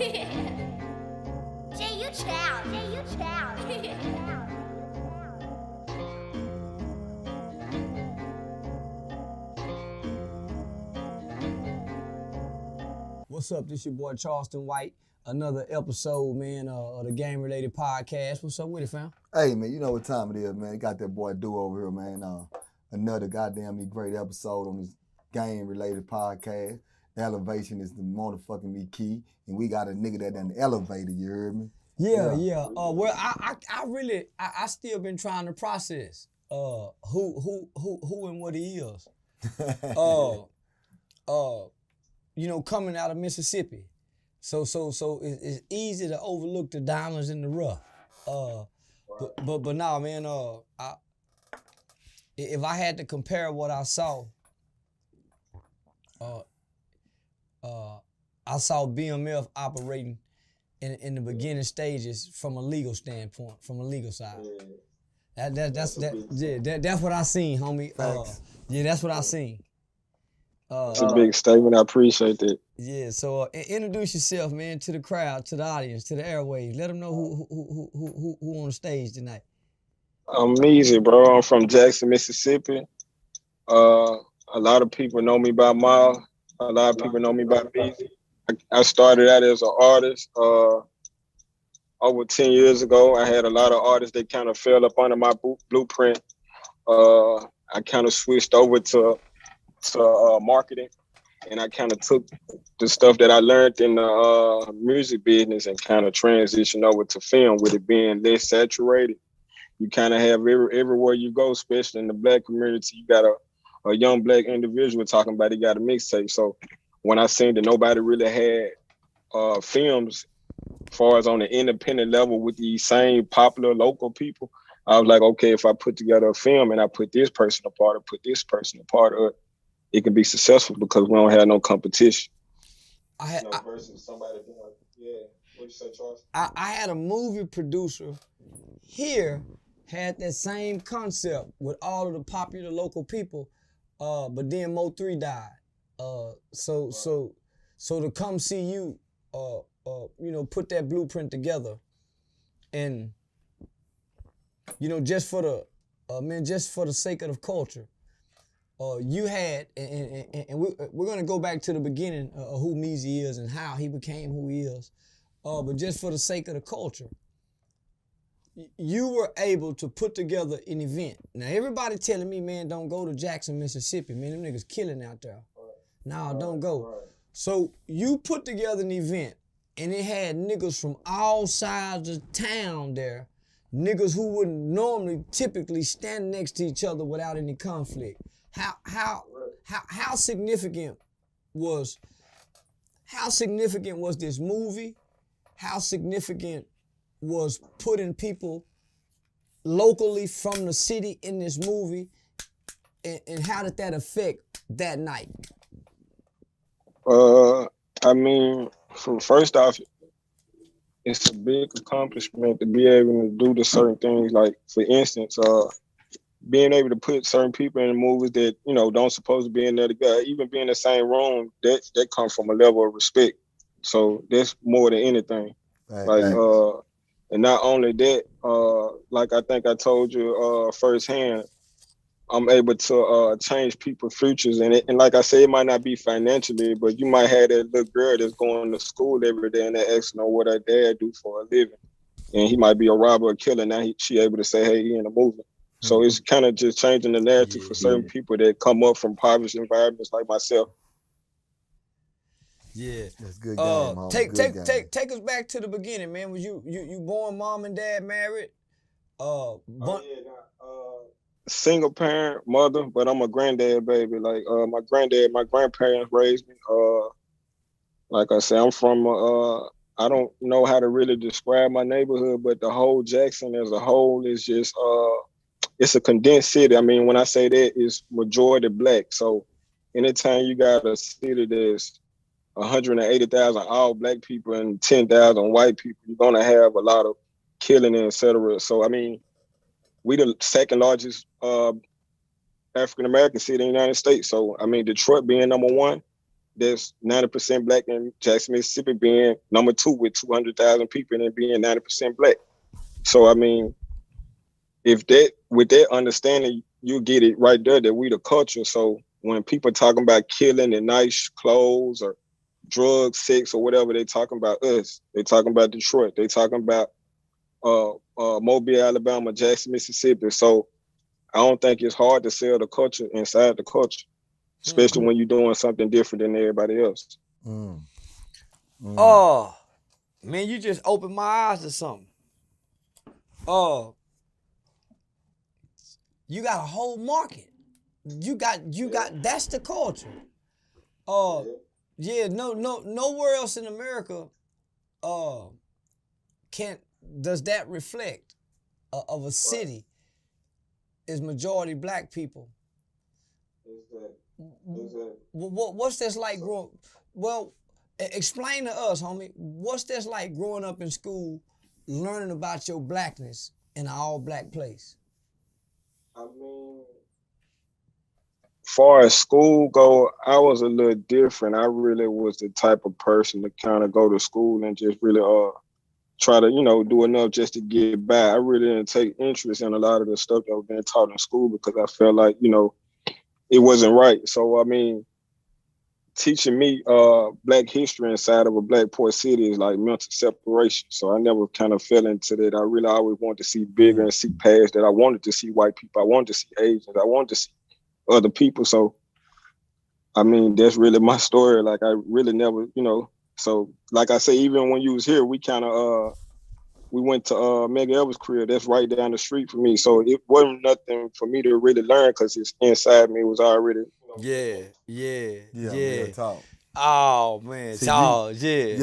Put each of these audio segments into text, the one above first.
Jay, you chow. Jay, you chow. What's up? This your boy Charleston White. Another episode, man, of the Game Related Podcast. What's up with it, fam? Hey, man, you know what time it is, man. Got that boy Do over here, man. Another goddamn great episode on this Game Related Podcast. Elevation is the motherfucking me key, and we got a nigga that done elevated. You heard me? Yeah. Well, I still been trying to process who and what he is. Coming out of Mississippi. So it's easy to overlook the diamonds in the rough. But nah, man, if I had to compare what I saw, I saw BMF operating in the beginning stages from a legal standpoint, from a legal side. That's what I seen, homie. That's what I seen. It's a big statement. I appreciate that. Yeah, so introduce yourself, man, to the crowd, to the audience, to the airwaves. Let them know who on the stage tonight. I'm Meezy, bro. I'm from Jackson, Mississippi. A lot of people know me by Miles. A lot of people know me by Meezy. I started out as an artist over 10 years ago. I had a lot of artists that kind of fell up under my blueprint. I kind of switched over to marketing, and I kind of took the stuff that I learned in the music business and kind of transitioned over to film, with it being less saturated. You kind of have everywhere you go, especially in the Black community, you got a young Black individual talking about he got a mixtape. So when I seen that nobody really had films as far as on the independent level with these same popular local people, I was like, okay, if I put together a film and I put this person apart or put this person apart, it can be successful because we don't have no competition. Versus somebody being like, yeah, what you say, Charles? I had a movie producer here, had that same concept with all of the popular local people, but then Mo3 died. So to come see you, put that blueprint together, and just for the sake of the culture. You had, and we're gonna go back to the beginning of who Meezy is and how he became who he is. But just for the sake of the culture, you were able to put together an event. Now everybody telling me, man, don't go to Jackson, Mississippi. Man, them niggas killing out there. Nah, don't go. Right. So you put together an event, and it had niggas from all sides of town there. Niggas who wouldn't normally typically stand next to each other without any conflict. How significant was this movie? How significant was putting people locally from the city in this movie, and how did that affect that night? First off, it's a big accomplishment to be able to do the certain things. Like, for instance, being able to put certain people in the movies that, don't supposed to be in there together, even be in the same room, that comes from a level of respect. So that's more than anything. And not only that, like I think I told you firsthand, I'm able to change people's futures. And like I said, it might not be financially, but you might have that little girl that's going to school every day and they're asking her what her dad do for a living. And he might be a robber or killer. Now she able to say, hey, he in a movie. So it's kind of just changing the narrative for certain people that come up from poverty environments like myself. Yeah, that's good game. Take us back to the beginning, man. Was you born mom and dad married? Single parent, mother, but I'm a granddad baby. Like my grandparents raised me. Like I said, I'm from. I don't know how to really describe my neighborhood, but the whole Jackson as a whole is just. It's a condensed city. I mean, when I say that, it's majority Black. So anytime you got a city that's 180,000 all Black people and 10,000 white people, you're gonna have a lot of killing, et cetera. So I mean, we the second largest African American city in the United States. So I mean, Detroit being number one, that's 90% black in Jackson, Mississippi, being number 2 with 200,000 people and being 90% black. So I mean, if that with that understanding, you get it right there that we the culture. So when people talking about killing and nice clothes or drugs, sex, or whatever, they talking about us. They talking about Detroit. They talking about Mobile, Alabama, Jackson, Mississippi. So I don't think it's hard to sell the culture inside the culture, especially when you're doing something different than everybody else. Oh, man, you just opened my eyes to something. You got a whole market. You got that's the culture. Yeah, nowhere else in America does that reflect of a city is majority black people. What's this like growing? Well, explain to us, homie. What's this like growing up in school, learning about your blackness in an all-black place? I mean, far as school go, I was a little different. I really was the type of person to kind of go to school and just really try to, do enough just to get by. I really didn't take interest in a lot of the stuff that was being taught in school because I felt like, it wasn't right. So, I mean, teaching me black history inside of a black port city is like mental separation. So I never kind of fell into that. I really always wanted to see bigger and see past that. I wanted to see white people. I wanted to see Asians. I wanted to see other people. So, I mean, that's really my story. Like, I really never, so like I say, even when you was here, we kind of, we went to Mega Elvis' crib. That's right down the street for me. So it wasn't nothing for me to really learn because it's inside me. It was already, Yeah. Real talk. Oh man, Charles, Yeah.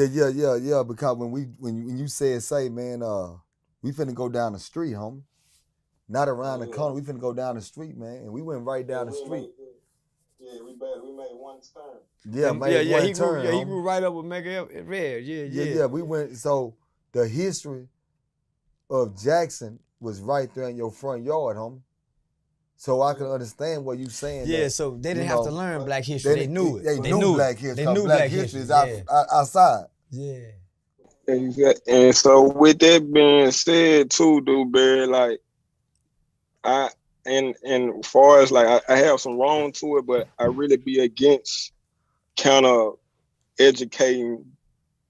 Because when you say, man, we finna go down the street, homie. Not around the corner. We finna go down the street, man. And we went right down the street. We made one turn. Yeah, he grew right up with Mega Red. Yeah. We went. So the history of Jackson was right there in your front yard, homie. So I can understand what you saying. Yeah, that, so they didn't have to learn black history. They knew it. They knew black history. They knew black history is outside. Yeah. And so with that being said too, Dewberry, like and far as like I have some wrong to it, but I really be against kind of educating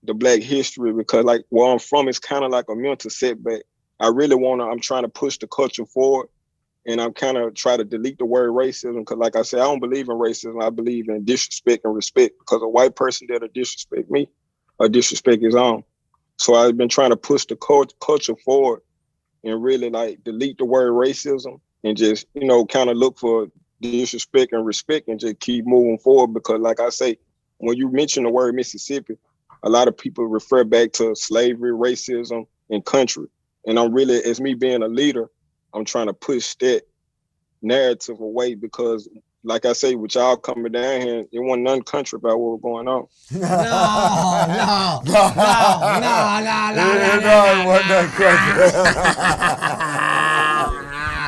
the black history because like where I'm from is kind of like a mental setback. I'm trying to push the culture forward and I'm kind of trying to delete the word racism because like I said, I don't believe in racism. I believe in disrespect and respect because a white person that'll disrespect me or disrespect his own. So I've been trying to push the culture forward and really like delete the word racism and just, kind of look for disrespect and respect and just keep moving forward because like I say, when you mention the word Mississippi, a lot of people refer back to slavery, racism, and country. And I'm really, as me being a leader, I'm trying to push that narrative away because, like I say, with y'all coming down here, it wasn't none country about what was going on.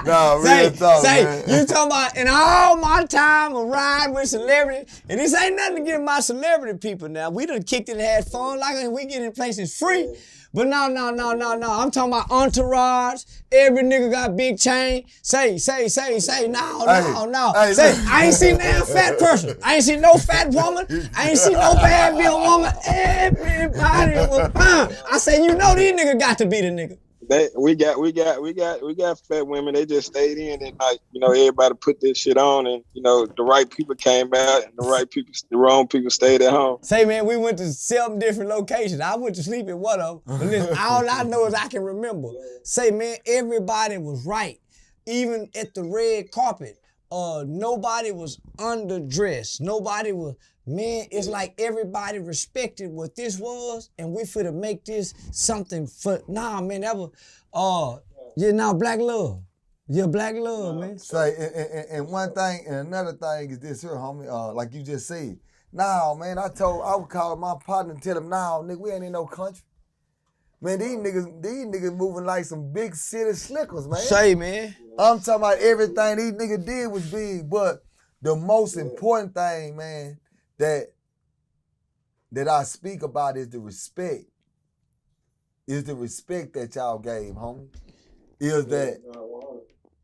No, real talk, man. You talking about in all my time of riding with celebrities, and this ain't nothing to get my celebrity people now. We done kicked it and had fun, like we get in places free. But no. I'm talking about entourage. Every nigga got big chain. Say, no. Hey, say, I ain't seen no fat person. I ain't seen no fat woman. I ain't seen no bad bill woman. Everybody was fine. I say, these niggas got to be the nigga. We got fat women. They just stayed in and like, everybody put this shit on and, the right people came out and the wrong people stayed at home. Say, man, we went to 7 different locations. I went to sleep at one of them. But listen, all I know is I can remember. Say, man, everybody was right. Even at the red carpet, nobody was underdressed. Nobody was, man, it's like everybody respected what this was, and we finna make this something for, man, that was, black love. Yeah, black love, man. Say, and one thing, and another thing is this here, homie, like you just said. Man, I would call my partner and tell him, nigga, we ain't in no country. Man, these niggas moving like some big city slickers, man. Say, man. I'm talking about everything these niggas did was big, but the most important thing, man, that that I speak about is the respect. Is the respect that y'all gave, homie. Is that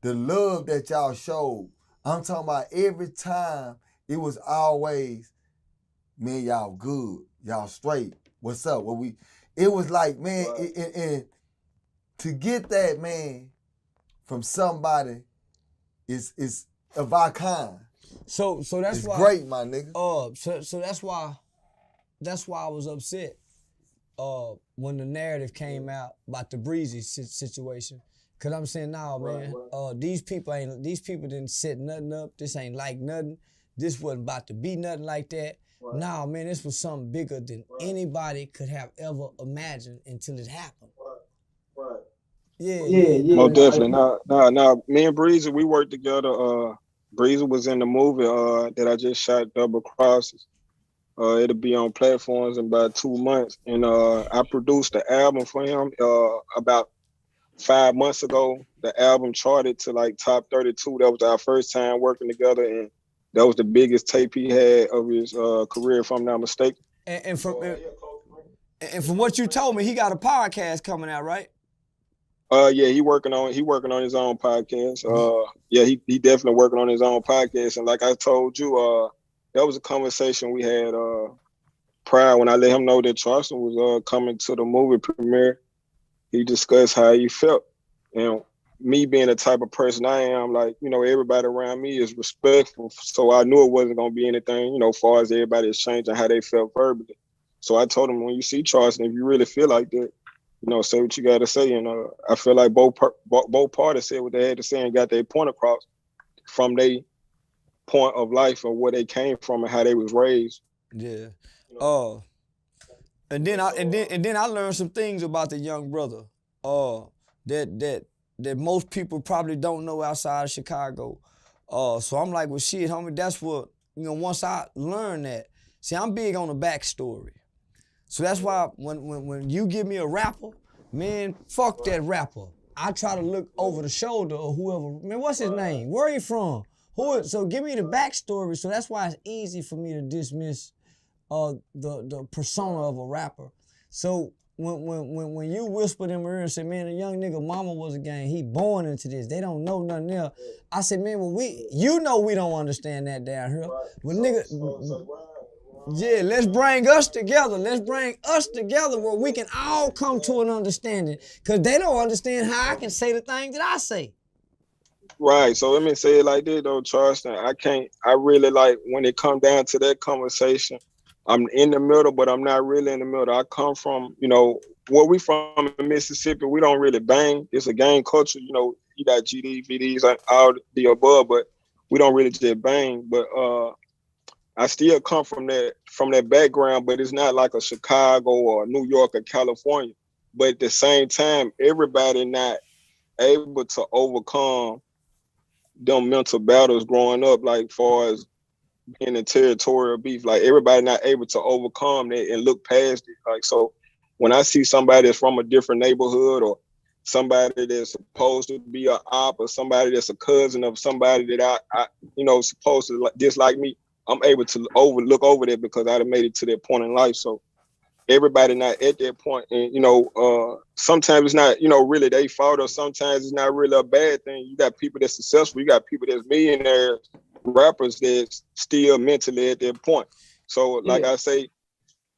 the love that y'all showed. I'm talking about every time it was always, man, y'all good. Y'all straight. What's up? It was like, man, and to get that, man, from somebody is of our kind. So that's it's why great, my nigga. So that's why I was upset when the narrative came out about the Breezy situation. Cause I'm saying, nah, man, these people didn't set nothing up. This ain't like nothing. This wasn't about to be nothing like that. Right. Nah, man, this was something bigger than anybody could have ever imagined until it happened. Right. Yeah. Most definitely. Now, me and Breezy, we worked together. Breezy was in the movie that I just shot, Double Crosses. It'll be on platforms in about 2 months. And I produced the album for him about 5 months ago. The album charted to like top 32. That was our first time working together, and that was the biggest tape he had of his career, if I'm not mistaken. And from what you told me, he got a podcast coming out, right? Yeah, he working on his own podcast. Yeah, he definitely working on his own podcast. And like I told you, that was a conversation we had prior when I let him know that Charleston was coming to the movie premiere. He discussed how he felt. And me being the type of person I am, like, you know, everybody around me is respectful. So I knew it wasn't going to be anything, you know, as far as everybody is changing how they felt verbally. So I told him, when you see Charleston, if you really feel like that, you know, say what you got to say. And I feel like both parties said what they had to say and got their point across from their point of life or where they came from and how they was raised. Yeah. And then I learned some things about the young brother. That most people probably don't know outside of Chicago. So I'm like, well, shit, homie, that's what, you know, once I learned that, see, I'm big on the backstory. So that's why when you give me a rapper, man, fuck that rapper. I try to look over the shoulder of whoever, man, what's his name? Where he from? So give me the backstory. So that's why it's easy for me to dismiss the persona of a rapper. So when you whispered in my ear and said, man, a young nigga mama was a gang, he born into this, they don't know nothing else. I said, man, well, we don't understand that down here. Well, nigga, yeah, let's bring us together. Let's bring us together where we can all come to an understanding. Cause they don't understand how I can say the things that I say. Right. So let me say it like this though, Charleston. I really like when it come down to that conversation, I'm in the middle, but I'm not really in the middle. I come from, you know, where we from in Mississippi, we don't really bang. It's a gang culture, you know, you got GD, VDs, all the above, but we don't really just bang. But I still come from that background, but it's not like a Chicago or New York or California. But at the same time, everybody not able to overcome them mental battles growing up, like far as being in territorial beef. Like everybody not able to overcome that and look past it. Like, so when I see somebody that's from a different neighborhood or somebody that's supposed to be an op or somebody that's a cousin of somebody that I you know, supposed to dislike me, I'm able to look over that because I'd have made it to that point in life. So everybody not at that point. And, you know, sometimes it's not, you know, really their fault, or sometimes it's not really a bad thing. You got people that's successful. You got people that's millionaires, rappers that's still mentally at that point. So like I say,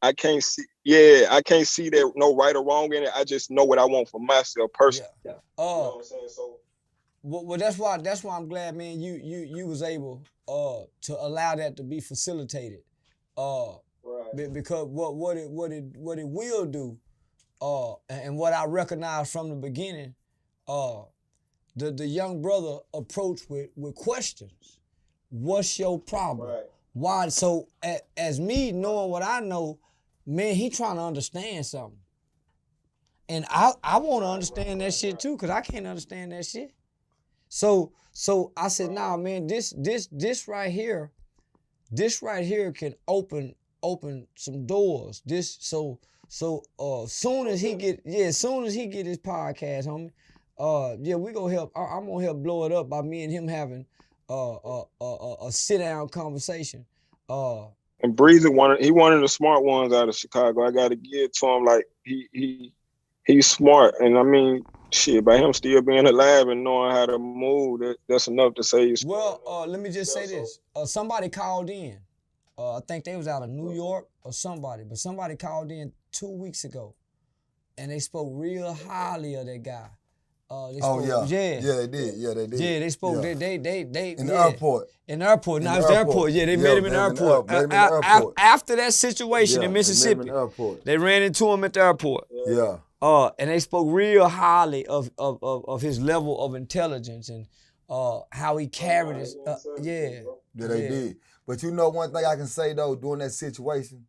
I can't see that no right or wrong in it. I just know what I want for myself personally. Yeah. You know what I'm saying? So well, that's why I'm glad, man, you was able to allow that to be facilitated. Right. Because what it will do, and what I recognized from the beginning, the young brother approached with questions. What's your problem? Right. Why? So as me knowing what I know, man, he trying to understand something. And I want to understand that shit too, because I can't understand that shit. So I said, nah, man, this right here can open some doors. Soon as he get his podcast, homie, yeah, we gonna help. I'm gonna help blow it up by me and him having a sit down conversation. And Breezy one of the smart ones out of Chicago. I gotta give to him, like he's smart. And I mean, shit, by him still being alive and knowing how to move, that's enough to say he's smart. Well, let me just say this. Somebody called in. I think they was out of New York or somebody, but somebody called in 2 weeks ago, and they spoke real highly of that guy. Yeah, they did. Yeah, they spoke. Yeah. They in the airport. In the airport. No, it was the airport. Yeah, they met him in the airport. After that situation in Mississippi, they ran into him at the airport. Yeah. And they spoke real highly of his level of intelligence and how he carried his. Yeah, they did. But you know one thing I can say though, during that situation,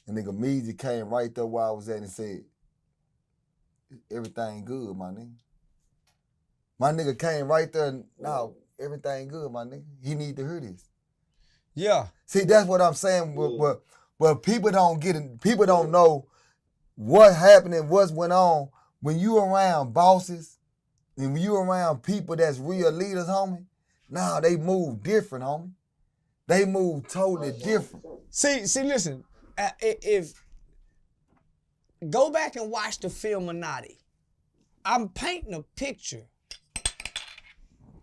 a nigga Meezy came right there where I was at and said, everything good, my nigga. My nigga came right there and, no, everything good, my nigga. He need to hear this. Yeah. See, that's what I'm saying. But people don't get it. People don't know what happened and what went on when you around bosses and when you around people that's real leaders, homie. Nah, they move different, homie. They move totally different. See, listen. If go back and watch the film Minati. I'm painting a picture.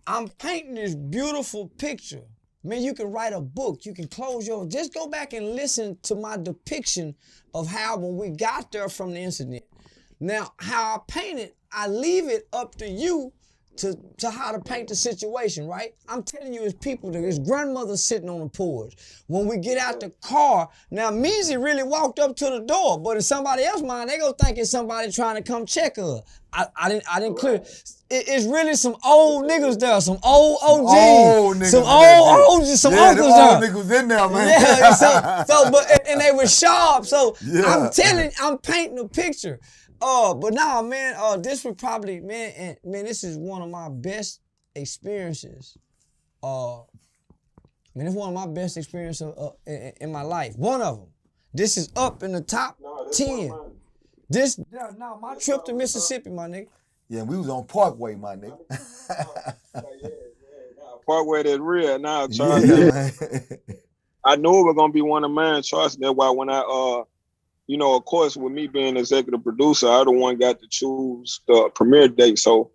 I'm painting this beautiful picture. Man, you can write a book. You can close your... Just go back and listen to my depiction of how when we got there from the incident. Now, how I paint it, I leave it up to you to how to paint the situation, right? I'm telling you, it's people, his grandmother sitting on the porch. When we get out the car, now Meezy really walked up to the door, but in somebody else's mind, they go think it's somebody trying to come check her. I didn't clear. It's really some old niggas there, some old OGs, some old OGs, some uncles there. Old niggas in there, man. Yeah, and they were sharp. So yeah. I'm painting a picture. But nah, man, this was probably, man, this is one of my best experiences. It's one of my best experiences in my life. One of them. This is up in the top 10. My trip to Mississippi, my nigga. Yeah, we was on Parkway, my nigga. Parkway that's real now, Charleston. Yeah, I knew it was gonna be one of mine, Charleston. That's why when I of course, with me being executive producer, I the one got to choose the premiere date. So,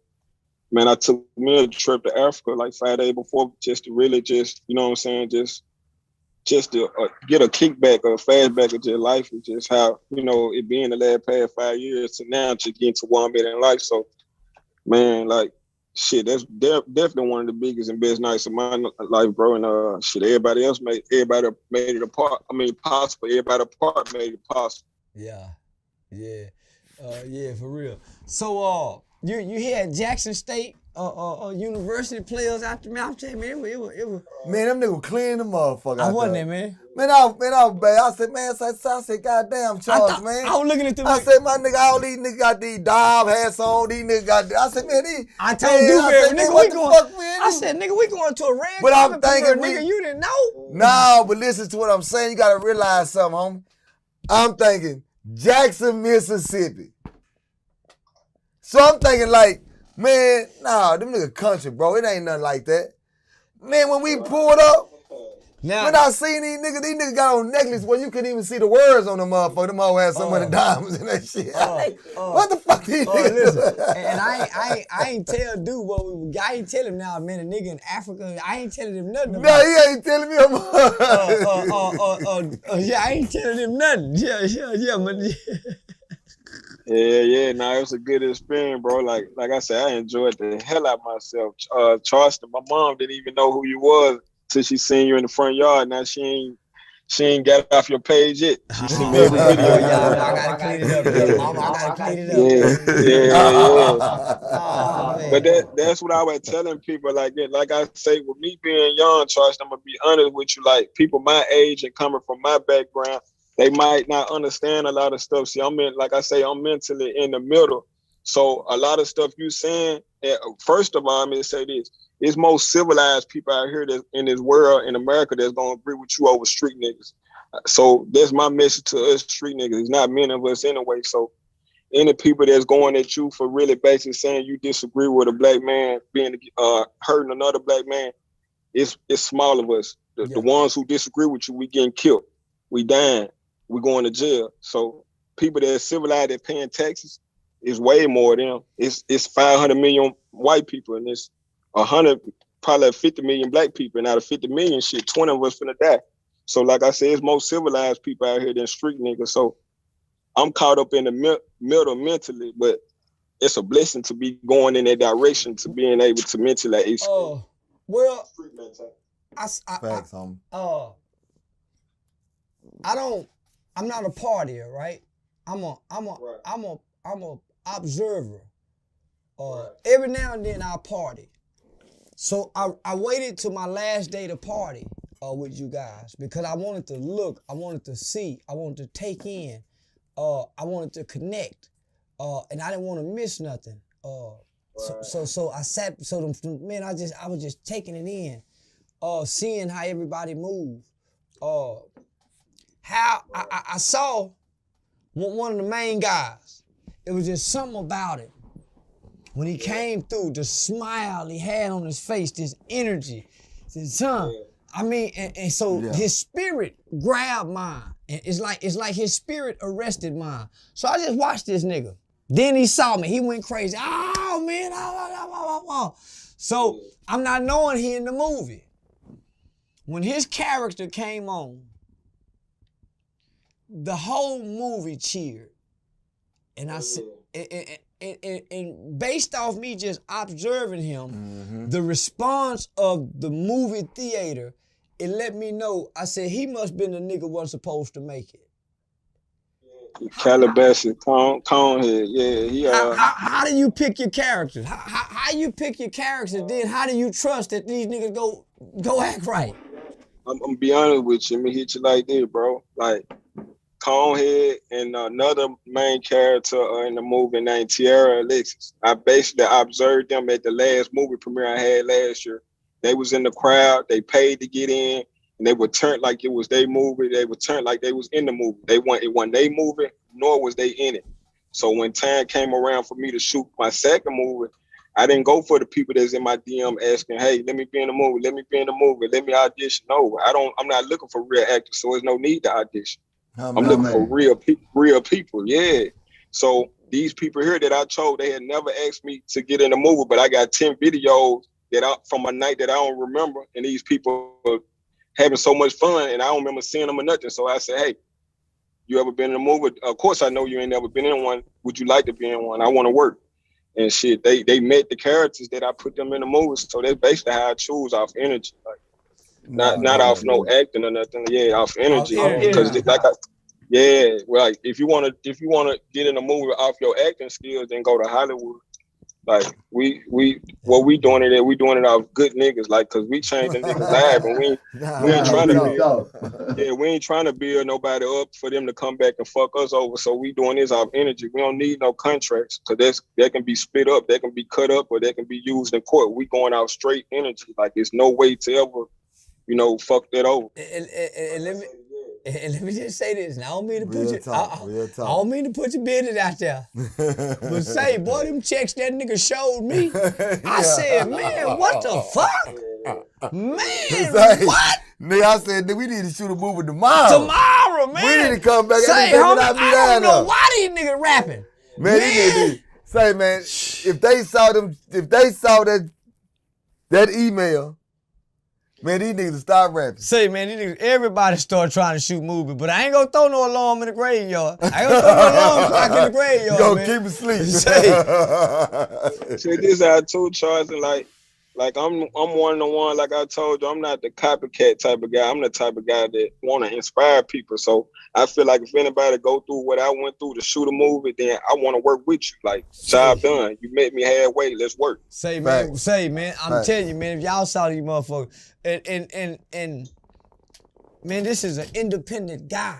man, I took me a trip to Africa like 5 days before, just to really you know what I'm saying, just to get a kickback or a fastback of just life and just how, it being the last past 5 years to now to get to where I'm at in life. So, man, like, shit, that's definitely one of the biggest and best nights of my life, bro. And everybody else made it apart. I mean, possible. Everybody apart made it possible. Yeah, for real. So, you had Jackson State University players out there, man. I'm telling you, it was. Man, them niggas cleaning the motherfucker. I wasn't there, man. Man, I was bad. I said, man, I said, goddamn, Charles, man. I was looking at them. I said, my nigga, all these niggas got these dive hats on. These niggas got. I said, man, these. I told you, man, nigga, what the fuck, man? I said, nigga, we going to a red but carpet. I'm thinking, nigga, you didn't know? No, but listen to what I'm saying. You gotta realize something, homie. I'm thinking Jackson, Mississippi. So I'm thinking like, man, nah, them niggas country, bro. It ain't nothing like that. Man, when we pulled up, when I seen these niggas got on necklace where you couldn't even see the words on them motherfucker. Them all had so many diamonds and that shit. What the fuck these niggas listen, and I ain't tell dude what we. I ain't tell him now, man. A nigga in Africa. I ain't telling him nothing. No, he ain't telling me. Yeah, I ain't telling him nothing. Yeah, man. Yeah. Nah, it was a good experience, bro. Like I said, I enjoyed the hell out of myself. Charleston, my mom didn't even know who you was till she seen you in the front yard. Now she ain't got off your page yet. She seen me every video. I gotta clean it up. Mama, I gotta clean it up. Yeah. But that's what I was telling people. Like I say, with me being young, Charleston, I'm gonna be honest with you. Like people my age and coming from my background, they might not understand a lot of stuff. See, I'm mentally in the middle. So a lot of stuff you saying, first of all, I'm gonna say this. It's most civilized people out here that in this world, in America, that's gonna agree with you over street niggas. So that's my message to us street niggas. It's not many of us anyway. So any people that's going at you for really basically saying you disagree with a black man being hurting another black man, it's small of us. The ones who disagree with you, we getting killed. We dying. We going to jail. So people that are civilized, that paying taxes, is way more than them. It's 500 million white people, and it's 100, probably 50 million black people. And out of 50 million, shit, 20 of us finna die. So like I said, it's more civilized people out here than street niggas. So I'm caught up in the middle mentally, but it's a blessing to be going in that direction, to being able to mentally escape. Well, Facts, homie. I'm not a partier, right? I'm a observer. Every now and then I'll party. So I waited till my last day to party with you guys because I wanted to look, I wanted to see, I wanted to take in, I wanted to connect, and I didn't want to miss nothing. So I sat, man, I was just taking it in, seeing how everybody moved. How I saw one of the main guys. It was just something about it. When he came through, the smile he had on his face, this energy, this I mean, and so his spirit grabbed mine. And it's like his spirit arrested mine. So I just watched this nigga. Then he saw me. He went crazy. Oh man, So I'm not knowing he in the movie. When his character came on, the whole movie cheered. And I said, and based off me just observing him, the response of the movie theater, it let me know, I said, he must been the nigga wasn't supposed to make it. Calabasas, Conehead, How do you pick your characters? How you pick your characters, then how do you trust that these niggas go act right? I'm gonna be honest with you, let me hit you like this, bro. Like, Conehead and another main character in the movie named Tiara Alexis. I basically observed them at the last movie premiere I had last year. They was in the crowd, they paid to get in, and they would turn like it was their movie, they would turn like they was in the movie. It wasn't their movie, nor was they in it. So when time came around for me to shoot my second movie, I didn't go for the people that's in my DM asking, hey, let me be in the movie, let me audition. No, I'm not looking for real actors, so there's no need to audition. I'm looking for real people, yeah. So these people here that I chose, they had never asked me to get in the movie, but I got 10 videos from a night that I don't remember, and these people are having so much fun, and I don't remember seeing them or nothing. So I said, hey, you ever been in a movie? Of course I know you ain't never been in one. Would you like to be in one? I want to work. And shit, they met the characters that I put them in the movies. So that's basically how I choose, off energy. Like, not off no acting or nothing. Yeah, off energy. Because well, if you wanna get in a movie off your acting skills, then go to Hollywood. Like we doing it off good niggas, like, cause we changing niggas lives, and we ain't trying to we ain't trying to build nobody up for them to come back and fuck us over. So we doing this off energy. We don't need no contracts, cause that can be split up, that can be cut up, or that can be used in court. We going out straight energy. Like, there's no way to ever, fuck that over. And let me just say this. And I don't mean to Real put talk. I don't mean to put your business out there. But say, boy, them checks that nigga showed me. I said, man, what the fuck? Man, what? Nigga, I said, we need to shoot a movie tomorrow. Tomorrow, man. We need to come back. Say, homie, I don't know why these niggas rapping. Man, these niggas, say, man, if they saw that email, man, these niggas stop rapping. Say, man, these niggas, everybody start trying to shoot movies, but I ain't gonna throw no alarm in the graveyard. I ain't gonna throw no alarm clock in the graveyard, you gonna man. keep it asleep. See, this how I told Charles, and like I'm one of the one, like I told you, I'm not the copycat type of guy. I'm the type of guy that want to inspire people. So I feel like if anybody go through what I went through to shoot a movie, then I want to work with you. Like, job done. You met me halfway. Let's work. Say, man, I'm telling you, man, if y'all saw these motherfuckers, and man, this is an independent guy.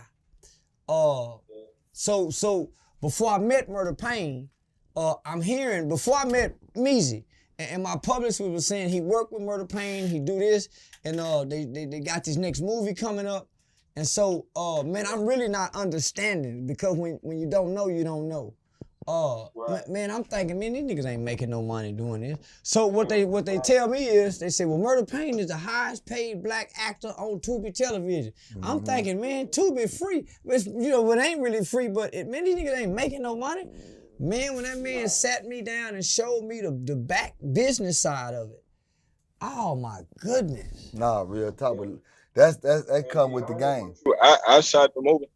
So before I met Murder Pain, I'm hearing, before I met Meezy, and my publicist was saying he worked with Murder Pain, he do this, and they got this next movie coming up. And so, man, I'm really not understanding, because when you don't know, you don't know. Man, I'm thinking, man, these niggas ain't making no money doing this. So what they tell me is, they say, well, Murder Payne is the highest paid black actor on Tubi television. I'm thinking, man, Tubi free. It's, you know, it ain't really free, but man, these niggas ain't making no money. Man, when that man sat me down and showed me the back business side of it, oh my goodness. Nah, real talk, but that come with the game. I shot the movie.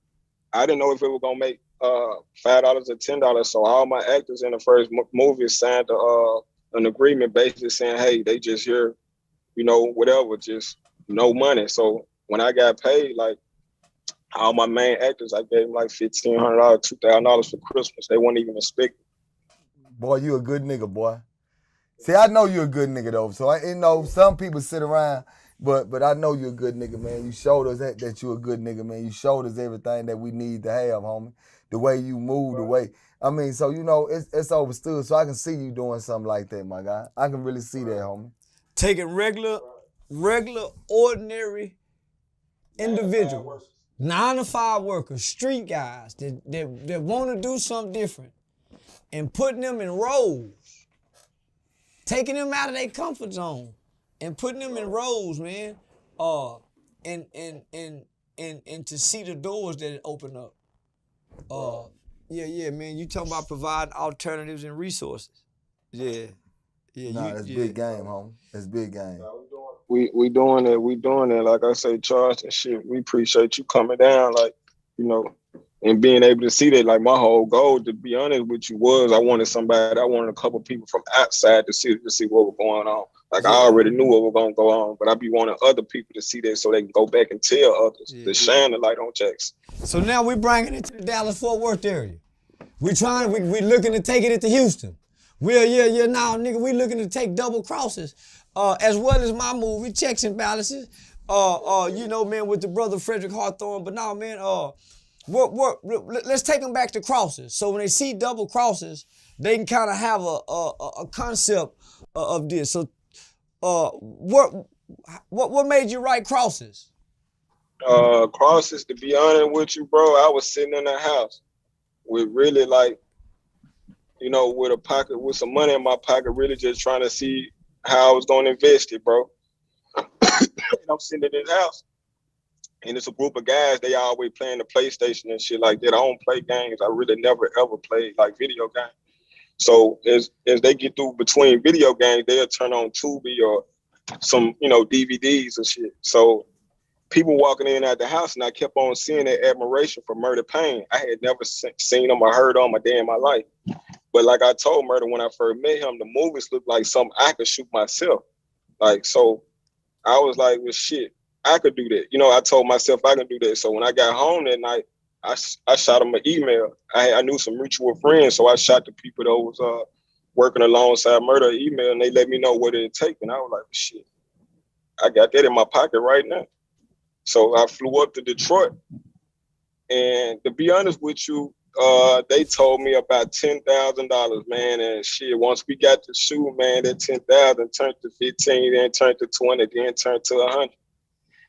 I didn't know if it was gonna make $5 or $10. So all my actors in the first movie signed an agreement basically saying, hey, they just here, you know, whatever, just no money. So when I got paid, like all my main actors, I gave them like $1,500, $2,000 for Christmas. They weren't even expecting. Boy, you a good nigga, boy. See, I know you a good nigga though. So I know some people sit around, but I know you a good nigga, man. You showed us that you a good nigga, man. You showed us everything that we need to have, homie. The way you move, the way, I mean, so you know, it's overstood. So I can see you doing something like that, my guy. I can really see that, homie. Taking regular, ordinary individuals, 9-to-5 workers, street guys that want to do something different, and putting them in roles, taking them out of their comfort zone, and putting them in roles, man, and to see the doors that it open up. Yeah, man. You talking about providing alternatives and resources? Yeah. Nah, that's big game, homie. That's big game. We doing it. We doing it. Like I say, Charleston, shit. We appreciate you coming down, like, you know, and being able to see that. Like my whole goal, to be honest with you, was I wanted a couple people from outside to see what was going on. Like I already knew what was gonna go on, but I be wanting other people to see that so they can go back and tell others to shine the light on Jackson. So now we bringing it to the Dallas-Fort Worth area. We looking to take it into Houston. Now, nigga, we looking to take double crosses, as well as my movie, Checks and Balances, you know, man, with the brother Frederick Hawthorne. But now, man, let's take them back to crosses. So when they see double crosses, they can kind of have a concept of this. So, what made you write crosses? Crosses, to be honest with you, bro, I was sitting in the house with really, like, you know, with some money in my pocket, really just trying to see how I was going to invest it, bro. And I'm sitting in this house, and it's a group of guys, they always playing the PlayStation and shit like that. I don't play games. I really never, ever played, like, video games. So as they get through between video games, they'll turn on Tubi or some, you know, DVDs and shit. So people walking in at the house, and I kept on seeing that admiration for Murder Payne. I had never seen him or heard of him a day in my life. But like I told Murder when I first met him, the movies looked like something I could shoot myself. Like, so I was like, well, shit, I could do that. You know, I told myself I could do that. So when I got home that night, I shot him an email. I knew some mutual friends, so I shot the people that was working alongside Murder email, and they let me know what it'd take. And I was like, shit, I got that in my pocket right now. So I flew up to Detroit, and to be honest with you, they told me about $10,000, man. And shit, once we got to shoot, man, that 10,000 turned to 15, then turned to 20, then turned to 100.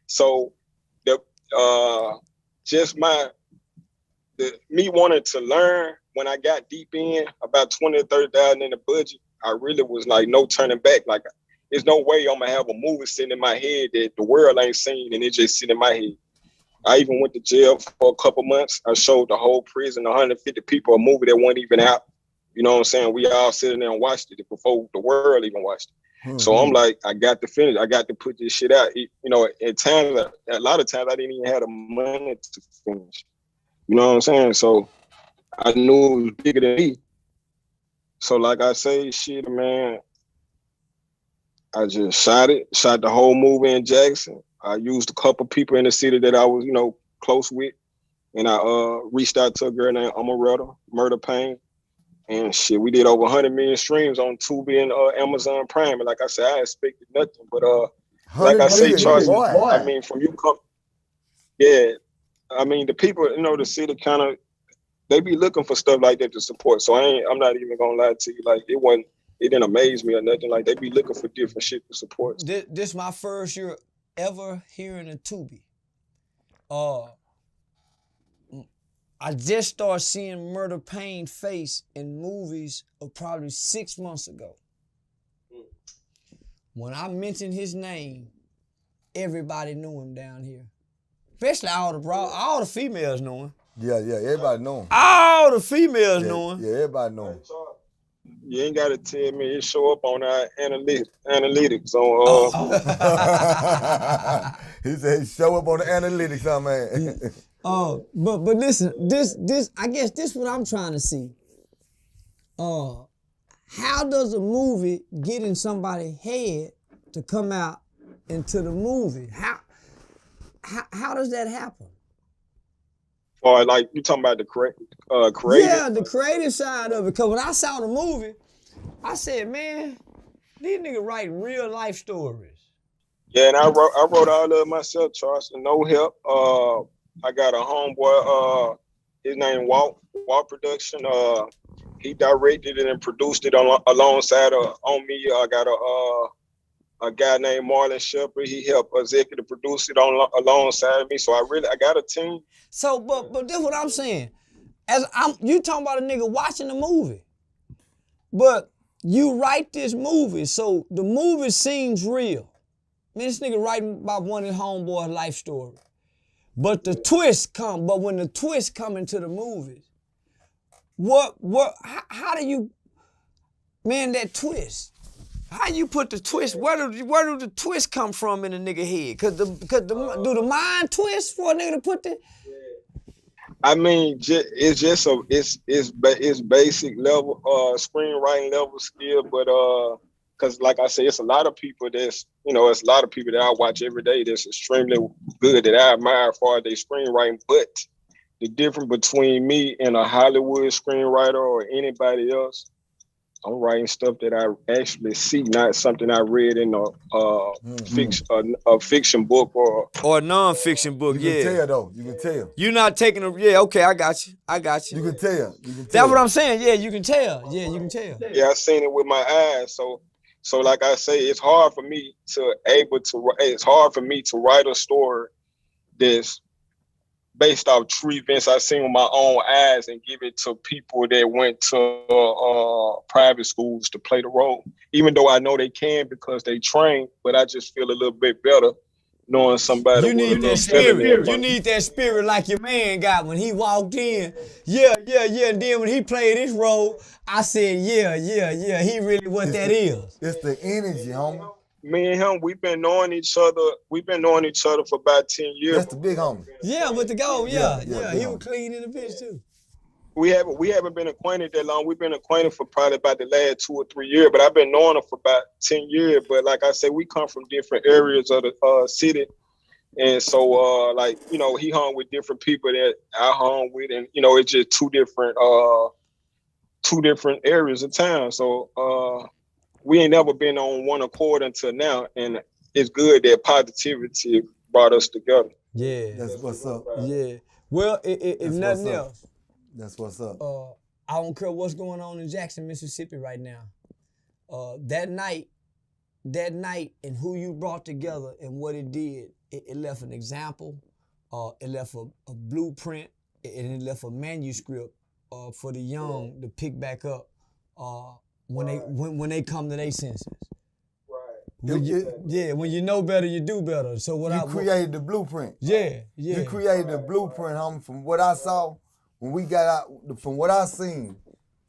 So me wanting to learn, when I got deep in, about 20 or 30,000 in the budget, I really was like, no turning back. Like, there's no way I'm gonna have a movie sitting in my head that the world ain't seen, and it just sitting in my head. I even went to jail for a couple months. I showed the whole prison, 150 people, a movie that wasn't even out. You know what I'm saying? We all sitting there and watched it before the world even watched it. Mm-hmm. So I'm like, I got to finish. I got to put this shit out. You know, a lot of times I didn't even have the money to finish. You know what I'm saying? So I knew it was bigger than me. So like I say, shit, man, I just shot the whole movie in Jackson. I used a couple people in the city that I was, you know, close with. And I reached out to a girl named Amaretta, Murder Payne. And shit, we did over 100 million streams on Tubi and Amazon Prime. And like I said, I expected nothing. But like I say, Charles, I mean, from you come, yeah. I mean, the people, you know, the city kind of, they be looking for stuff like that to support. So I'm not even gonna lie to you. Like, it didn't amaze me or nothing. Like, they be looking for different shit to support. This my first year ever hearing a Tubi. I just started seeing Murder Payne's face in movies of probably 6 months ago. When I mentioned his name, everybody knew him down here. Especially all the females knew him. Yeah, everybody know him. All the females knew him. Yeah, everybody know him. You ain't gotta tell me. It show up on our analytics on. He said show up on the analytics, huh, man. But listen, this I guess this what I'm trying to see. How does a movie get in somebody's head to come out into the movie? How does that happen? Or like you talking about the creative? Yeah, the creative side of it. Cause when I saw the movie, I said, man, these niggas writing real life stories. Yeah, and I wrote all of it myself, Charleston. No help. I got a homeboy. His name Walt Production. He directed it and produced it alongside on me. I got a guy named Marlon Shepard. He helped executive produce it alongside me. So I got a team. So, but that's what I'm saying. You talking about a nigga watching the movie, but you write this movie, so the movie seems real. I mean, this nigga writing about one of his homeboy's life story. But the twist come. But when the twist come into the movies, how do you, man, that twist? How you put the twist? Where do the twist come from in a nigga head? Do the mind twist for a nigga to put the? I mean, it's basic level screenwriting level skill, but because like I say, it's a lot of people it's a lot of people that I watch every day that's extremely good that I admire for their screenwriting. But the difference between me and a Hollywood screenwriter or anybody else, I'm writing stuff that I actually see, not something I read in a fiction book or a non-fiction book. You can tell though. You can tell. You're not taking a okay. I got you. You can tell. That's what I'm saying. Yeah, you can tell. Yeah, you can tell. Yeah, I seen it with my eyes. So like I say, it's hard for me to write a story that's based off true events I seen with my own eyes and give it to people that went to private schools to play the role. Even though I know they can because they train, but I just feel a little bit better knowing somebody. You need that spirit. You need that spirit like your man got when he walked in. Yeah. And then when he played his role, I said, yeah. He really what that is. It's the energy, homie. Me and him, we've been knowing each other for about 10 years. That's the big homie. Yeah, with the goal, yeah. He was clean in the bitch too. We haven't been acquainted that long. We've been acquainted for probably about the last 2 or 3 years, but I've been knowing him for about 10 years. But like I said, we come from different areas of the city. And so he hung with different people that I hung with, and it's just two different areas of town. So we ain't never been on one accord until now, and it's good that positivity brought us together. Yeah. That's what's up. Yeah. Well, if nothing else, that's what's up. I don't care what's going on in Jackson, Mississippi right now. That night and who you brought together and what it did, it left an example, it left a blueprint, and it left a manuscript for the young to pick back up when they come to their senses. Right. When you know better, you do better. So you created the blueprint. Yeah. You created the blueprint, homie. From what I saw, when we got out, from what I seen,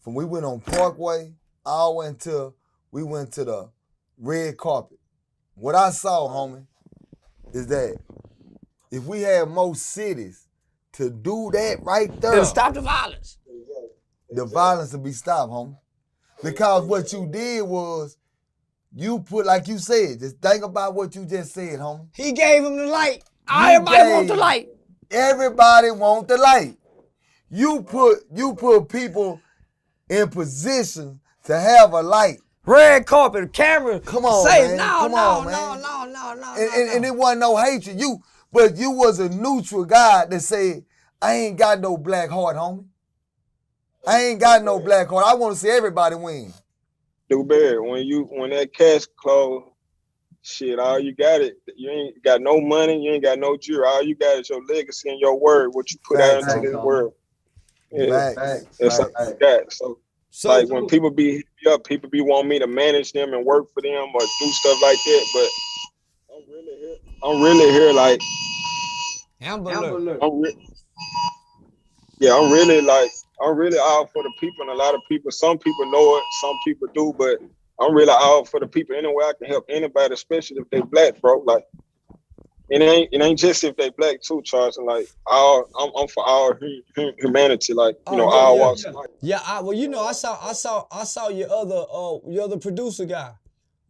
from we went on Parkway, we went to the red carpet. What I saw, homie, is that if we had more cities to do that right there, it'll stop the violence. The violence will be stopped, homie. Because what you did was, you put, like you said, just think about what you just said, homie. He gave him the light. Everybody want the light. Everybody want the light. You put people in position to have a light. Red carpet, camera. Come on, say, man. No. And it wasn't no hatred. But you was a neutral guy that said, I ain't got no black heart, homie. I ain't got no black heart. I want to see everybody win. Do better. When that cash close, shit, all you got it. You ain't got no money. You ain't got no jewelry. All you got is your legacy and your word. What you put out into this world. Yeah, Facts. it's like that. So like when people be hit me up, people be wanting me to manage them and work for them or do stuff like that. But I'm really here like Amber Alert. I'm really out for the people, and a lot of people, some people know it, some people do, but I'm really out for the people anyway. I can help anybody, especially if they black, bro. Like it ain't just if they black too, Charleston. Like I'm for all humanity, like all walks of life. Yeah, I saw your other producer guy.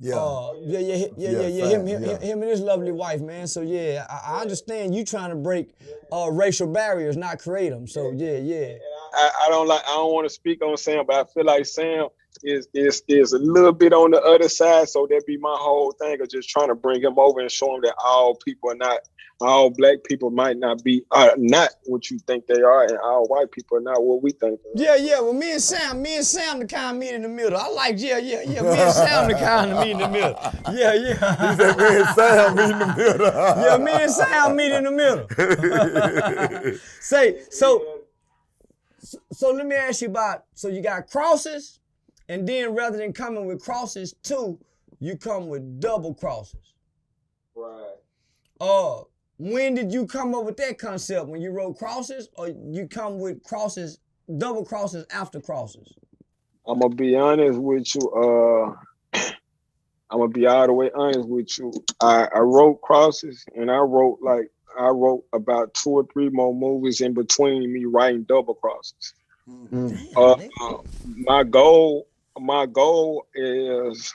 Yeah. Him and his lovely wife, man. So yeah, I understand you trying to break racial barriers, not create them. So yeah. I don't want to speak on Sam, but I feel like Sam is a little bit on the other side. So that'd be my whole thing of just trying to bring him over and show him that all black people might not be not what you think they are, and all white people are not what we think they are. Yeah. Well, me and Sam the kind of meet in the middle. I like Me and Sam the kind of meet in the middle. Yeah. He said me and Sam meet in the middle. Yeah, me and Sam meet in the middle. So let me ask you about, so you got crosses, and then rather than coming with crosses too, you come with double crosses. Right. When did you come up with that concept? When you wrote crosses, or you come with crosses, double crosses after crosses? I'm gonna be honest with you. I'm gonna be all the way honest with you. I wrote crosses, and I wrote about 2 or 3 more movies in between me writing double crosses. My goal is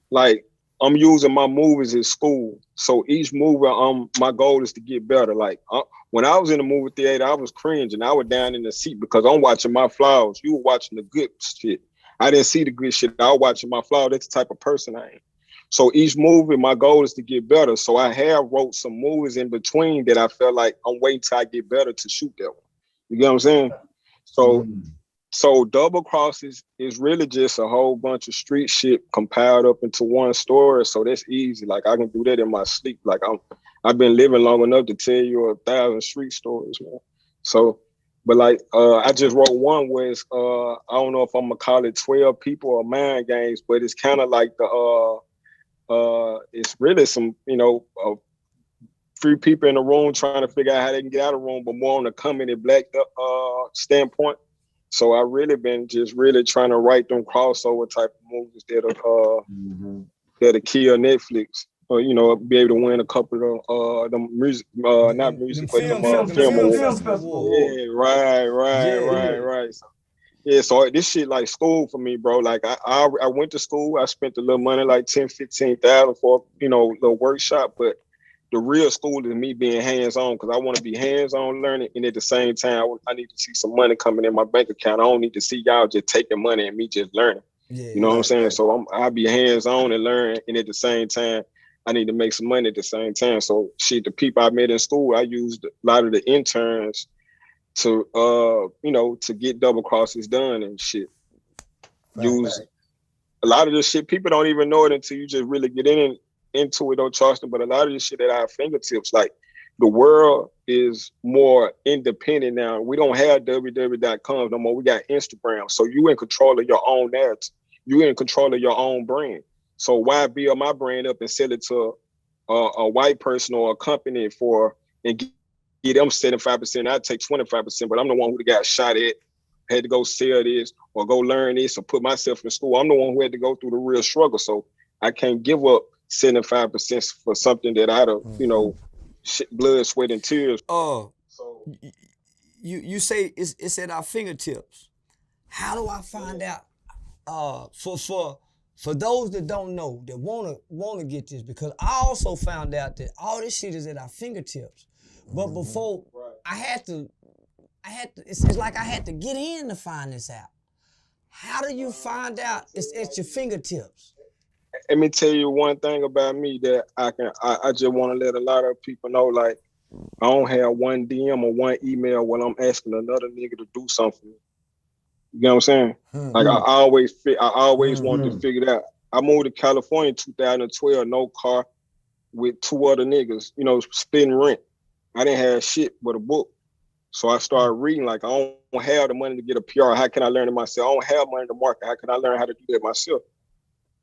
like I'm using my movies at school. So each movie, my goal is to get better. Like when I was in the movie theater, I was cringing. I was down in the seat because I'm watching my flaws. You were watching the good shit. I didn't see the good shit. I was watching my flaws. That's the type of person I am. So each movie, my goal is to get better. So I have wrote some movies in between that I felt like I'm waiting till I get better to shoot that one. You get what I'm saying? So double crosses is really just a whole bunch of street shit compiled up into one story. So that's easy. Like I can do that in my sleep. Like I've been living long enough to tell you 1,000 street stories, man. So, but like I just wrote one where it's I don't know if I'm gonna call it 12 people or mind games, but it's kind of like it's really some, few people in the room trying to figure out how they can get out of the room, but more on the coming and black standpoint. So I really been just really trying to write them crossover type of movies that'll kill Netflix, or be able to win a couple of them music, not music, but film awards. Yeah, right. So, yeah, so this shit like school for me, bro. Like I went to school, I spent a little money, like 10,000-15,000 for little workshop, but the real school is me being hands-on, because I want to be hands-on learning, and at the same time, I need to see some money coming in my bank account. I don't need to see y'all just taking money and me just learning. Yeah, you know what I'm saying? So I'll be hands-on and learn, and at the same time, I need to make some money at the same time. So shit, the people I met in school, I used a lot of the interns to to get double crosses done and shit. Use a lot of this shit. People don't even know it until you just really get into it on Charleston, but a lot of this shit at our fingertips. Like the world is more independent now. We don't have www.com no more. We got Instagram. So you in control of your own narrative. You in control of your own brand. So why build my brand up and sell it to a white person or a company and get them 75%? I take 25%, but I'm the one who got shot at, had to go sell this or go learn this or put myself in school. I'm the one who had to go through the real struggle. So I can't give up 75% for something that I'd have, blood, sweat, and tears. You say it's at our fingertips. How do I find out? For those that don't know, that wanna get this, because I also found out that all this shit is at our fingertips. But before I had to. It's like I had to get in to find this out. How do you find out it's at your fingertips? Let me tell you one thing about me that I just want to let a lot of people know. Like, I don't have one DM or one email when I'm asking another nigga to do something. You know what I'm saying? Like I always wanted to figure it out. I moved to California in 2012, no car, with 2 other niggas, splitting rent. I didn't have shit but a book. So I started reading, like, I don't have the money to get a PR. How can I learn it myself? I don't have money to market. How can I learn how to do that myself?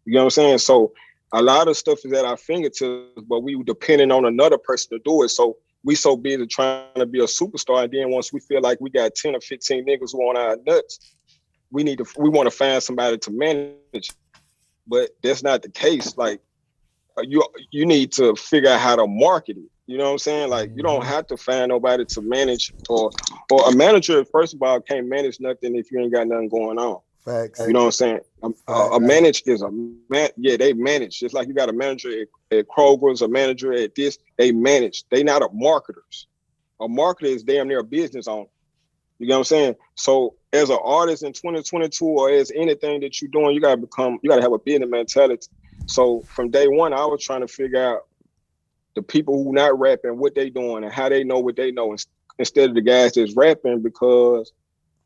You know what I'm saying? So a lot of stuff is at our fingertips, but we were depending on another person to do it. So we so busy trying to be a superstar. And then once we feel like we got 10 or 15 niggas who on our nuts, we want to find somebody to manage. But that's not the case. Like, you need to figure out how to market it. You know what I'm saying? Like, you don't have to find nobody to manage, or a manager, first of all, can't manage nothing if you ain't got nothing going on. Facts. You know what I'm saying? A manage is a man. Yeah, they manage. Just like you got a manager at Kroger's, a manager at this, they manage. They not a marketers. A marketer is damn near a business owner. You know what I'm saying? So as an artist in 2022, or as anything that you're doing, you gotta have a business mentality. So from day one, I was trying to figure out the people who not rapping, what they doing and how they know what they know, instead of the guys that's rapping because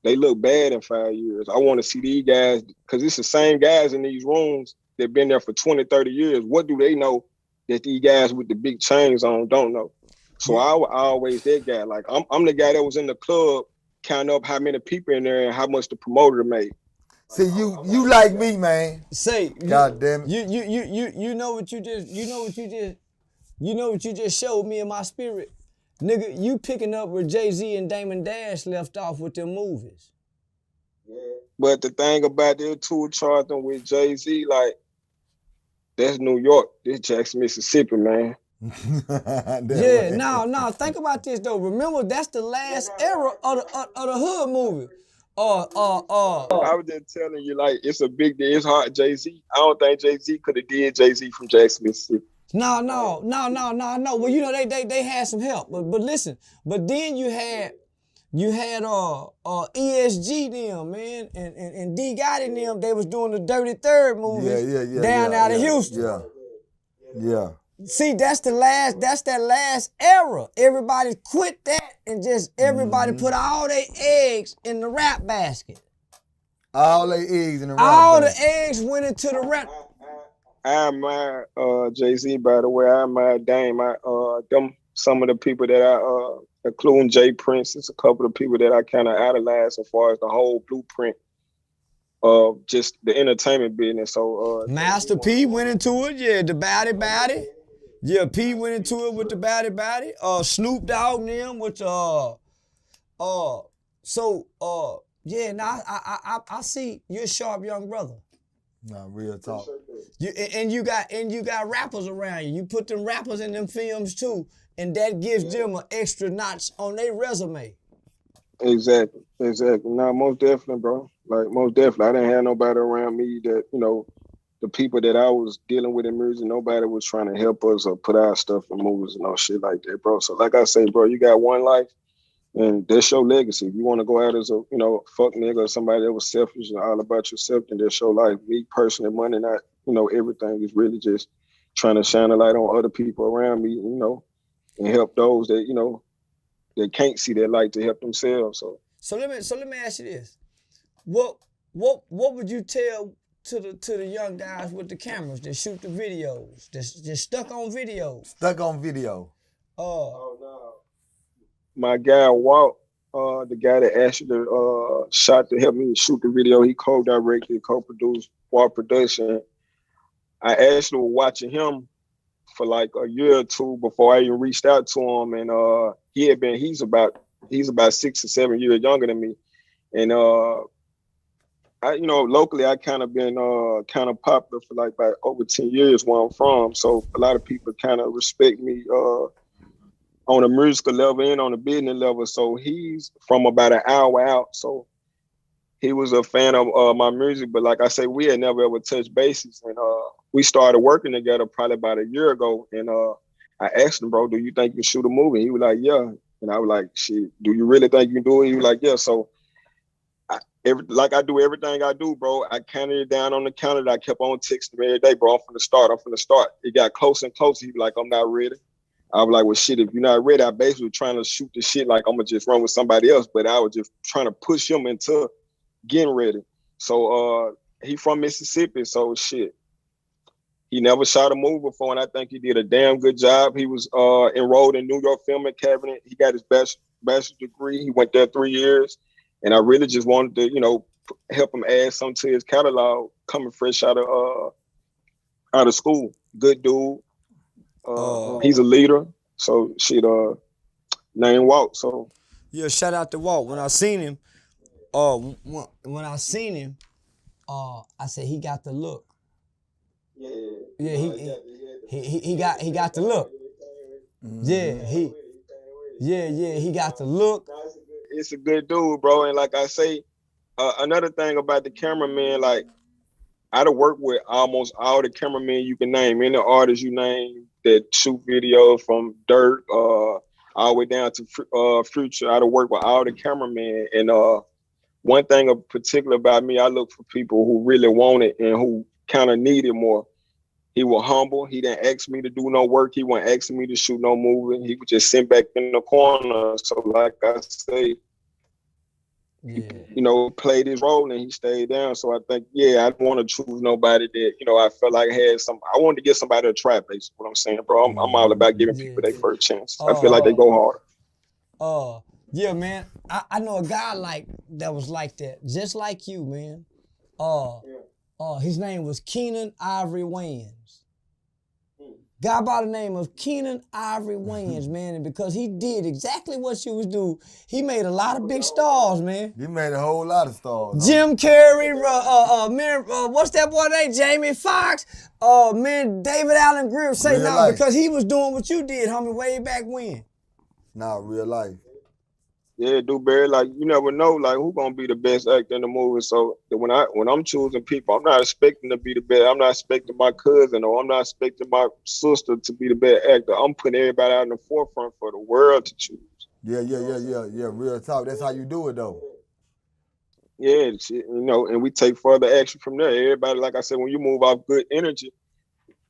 they look bad in 5 years. I want to see these guys, because it's the same guys in these rooms that been there for 20, 30 years. What do they know that these guys with the big chains on don't know? So I always that guy. Like, I'm the guy that was in the club counting up how many people in there and how much the promoter made. See, you like me, man. Say, God damn it. You know what you just showed me in my spirit? Nigga, you picking up where Jay-Z and Damon Dash left off with them movies. Yeah. But the thing about that too, Charleston, with Jay-Z, like, that's New York. This Jackson, Mississippi, man. Yeah, no, think about this though. Remember, that's the last era of the hood movie. I was just telling you, like, it's a big deal. It's hard, Jay-Z. I don't think Jay-Z could have did Jay-Z from Jackson, Mississippi. No. Well, you know, they had some help. But listen, but then you had ESG them, man, and D Gotti them, they was doing the Dirty Third movies down out of Houston. Yeah. See, that's that last era. Everybody quit that and just everybody put all their eggs in the rap basket. All their eggs in the rap All basket. the eggs went into the rap. I admire Jay-Z, by the way. I admire Dame. Them some of the people that I, including Jay Prince, it's a couple of people that I kind of idolize as far as the whole blueprint of just the entertainment business. So Master P went into it, yeah, the Batty. Yeah, P went into it with the Batty. Snoop Dogg and them, which yeah, now I see you're a sharp young brother. No, real talk. You got rappers around you. You put them rappers in them films too, and that gives them an extra notch on their resume. Exactly. No, most definitely, bro. Like, most definitely. I didn't have nobody around me that, you know, the people that I was dealing with in music, nobody was trying to help us or put our stuff in movies and all shit like that, bro. So like I say, bro, you got one life, and that's your legacy. If you want to go out as a, you know, fuck nigga or somebody that was selfish and all about yourself, then that's your life. Me personally, money, not, you know, everything is really just trying to shine a light on other people around me, you know, and help those that, you know, that can't see that light to help themselves. So let me ask you this. What would you tell to the young guys with the cameras that shoot the videos, that's stuck on video? Stuck on video. No. My guy Walt, the guy that actually shot to help me shoot the video, he co-directed, co-produced Walt Production. I actually was watching him for like a year or two before I even reached out to him, and he's about 6 or 7 years younger than me, and I, you know, locally I kind of been kind of popular for like about over 10 years where I'm from, so a lot of people kind of respect me on a musical level and on a business level. So he's from about an hour out, so he was a fan of my music, but like I say, we had never ever touched bases, and we started working together probably about a year ago, and I asked him, bro, do you think you can shoot a movie? He was like, yeah. And I was like, shit, do you really think you can do it? He was like, yeah. So like I do everything I do, bro, I counted it down on the calendar. I kept on texting him every day, bro, I'm finna start. It got closer and closer. He was like, I'm not ready. I was like, well, shit, if you're not ready, I basically was trying to shoot the shit like I'm gonna just run with somebody else, but I was just trying to push him into getting ready. So he from Mississippi, so shit. He never shot a movie before, and I think he did a damn good job. He was enrolled in New York Film Academy. He got his bachelor's degree. He went there 3 years, and I really just wanted to, help him add something to his catalog. Coming fresh out of school, good dude. He's a leader, so shit. Name Walt. So yeah, shout out to Walt. When I seen him, I said he got the look. Yeah, he got the look. Yeah, he got the look. It's a good dude, bro. And like I say, another thing about the cameraman, like I done worked with almost all the cameramen you can name, any artists you name that shoot videos from Dirt, all the way down to Future. I done worked with all the cameramen, and one thing in particular about me, I look for people who really want it and who kind of need it more. He was humble. He didn't ask me to do no work. He wasn't asking me to shoot no movie. He would just sit back in the corner. So like I say, played his role and he stayed down. So I think, I don't want to choose nobody that, I felt like had some. I wanted to get somebody to try, basically what I'm saying, bro. I'm all about giving people their first chance. I feel like they go hard. Yeah, man. I know a guy that was like that, just like you, man. His name was Keenan Ivory Wayans. Guy by the name of Keenan Ivory Wayans, man, and because he did exactly what you was doing, he made a lot of big stars, man. He made a whole lot of stars. Jim Carrey, what's that boy name? Jamie Foxx, David Allen Greer. Say no, because he was doing what you did, homie, way back when. Nah, real life. Yeah, Dewberry, like you never know, like who gonna be the best actor in the movie. So when I'm choosing people, I'm not expecting to be the best. I'm not expecting my cousin or I'm not expecting my sister to be the best actor. I'm putting everybody out in the forefront for the world to choose. Yeah. Real talk. That's how you do it though. Yeah, and we take further action from there. Everybody, like I said, when you move off good energy,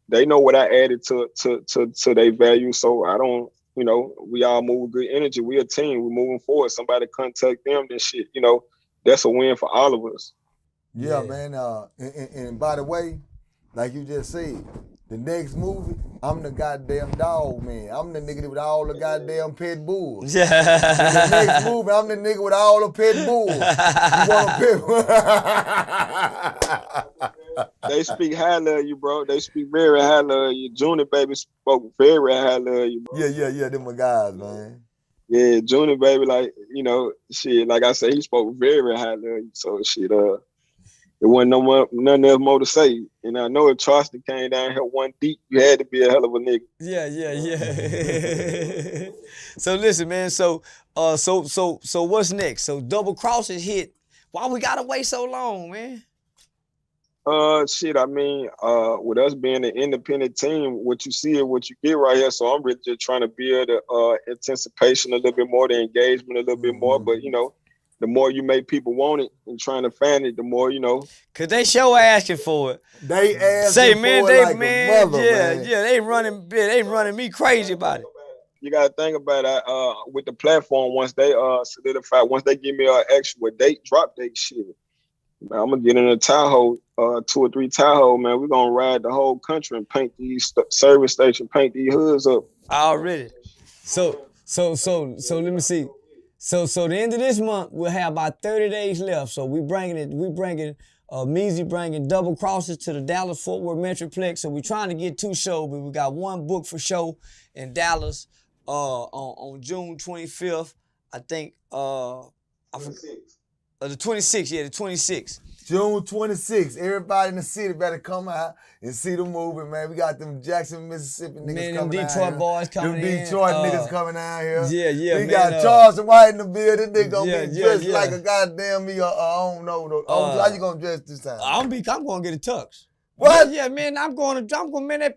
they know what I added to their value. So I don't. We all move with good energy. We a team. We're moving forward. Somebody contact them, then shit. That's a win for all of us. Yeah, man. And by the way, like you just said, the next movie, I'm the goddamn dog, man. I'm the nigga with all the goddamn pit bulls. Yeah. In the next movie, I'm the nigga with all the pit bulls. You want a pit bull? They speak highly of you, bro. They speak very highly of you. Junior baby spoke very highly of you, bro. Yeah. Them my guys, man. Yeah, Junior baby, like, shit, like I said, he spoke very highly of you. So shit, there wasn't nothing else more to say. And I know if Charleston came down here one deep, you had to be a hell of a nigga. Yeah. So listen, man. So what's next? So Double Cross is hit. Why we gotta wait so long, man? Shit, I mean, with us being an independent team, what you see is what you get right here. So I'm really just trying to build the anticipation a little bit more, the engagement a little bit more. But, the more you make people want it and trying to find it, the more, Cause they sure asking for it. They asking for it like a mother, man. Yeah, they running me crazy about it. You gotta think about it, with the platform, once they solidify, once they give me an actual drop date shit. I'm gonna get in a Tahoe, 2 or 3 Tahoe, man. We're gonna ride the whole country and paint these service stations, paint these hoods up. Already. So let me see. So the end of this month, we'll have about 30 days left. So we bringing Meezy bringing Double Crosses to the Dallas-Fort Worth Metroplex. So we're trying to get 2 shows, but we got 1 book for show in Dallas on June 25th. I think the 26th, the 26th. June 26th. Everybody in the city better come out and see the movie, man. We got them Jackson, Mississippi niggas coming out. Detroit boys coming in. Them Detroit niggas coming out here. Yeah, we man. got Charleston White in the building. They gonna be dressed like a goddamn I don't know. How you gonna dress this time? I'm gonna get a tux. What? Yeah, man. I'm going, man.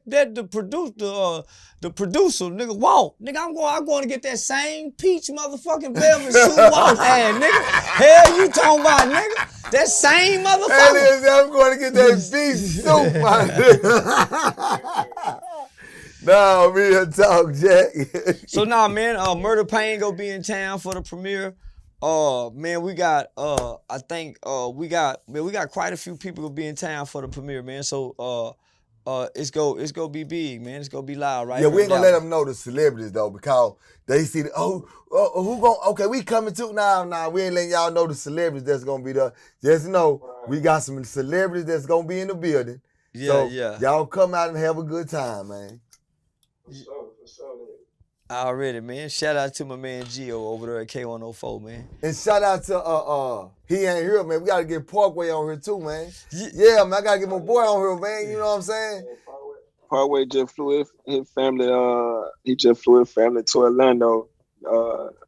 The producer, nigga, Walt, nigga. I'm going to get that same peach motherfucking velvet suit Walt had, nigga. Hell, you talking about, nigga? That same motherfucker. I'm going to get that beef suit, my nigga. Nah, real talk, Jack. So now, man, Murder Pain gonna be in town for the premiere. Man, we got we got quite a few people gonna be in town for the premiere, man. So it's go be big, man. It's gonna be loud, right? Yeah, we ain't gonna let Dallas. them know the celebrities though, because they see who gonna okay, we coming to now. We ain't letting y'all know the celebrities that's gonna be there. Just know we got some celebrities that's gonna be in the building. Yeah, so yeah. Y'all come out and have a good time, man. For sure. Already, man. Shout out to my man Gio over there at K104, man. And shout out to he ain't here, man. We gotta get Parkway on here too, man. Yeah, man, I gotta get my boy on here, man. You know what I'm saying? Parkway just flew his family. He just flew his family to Orlando.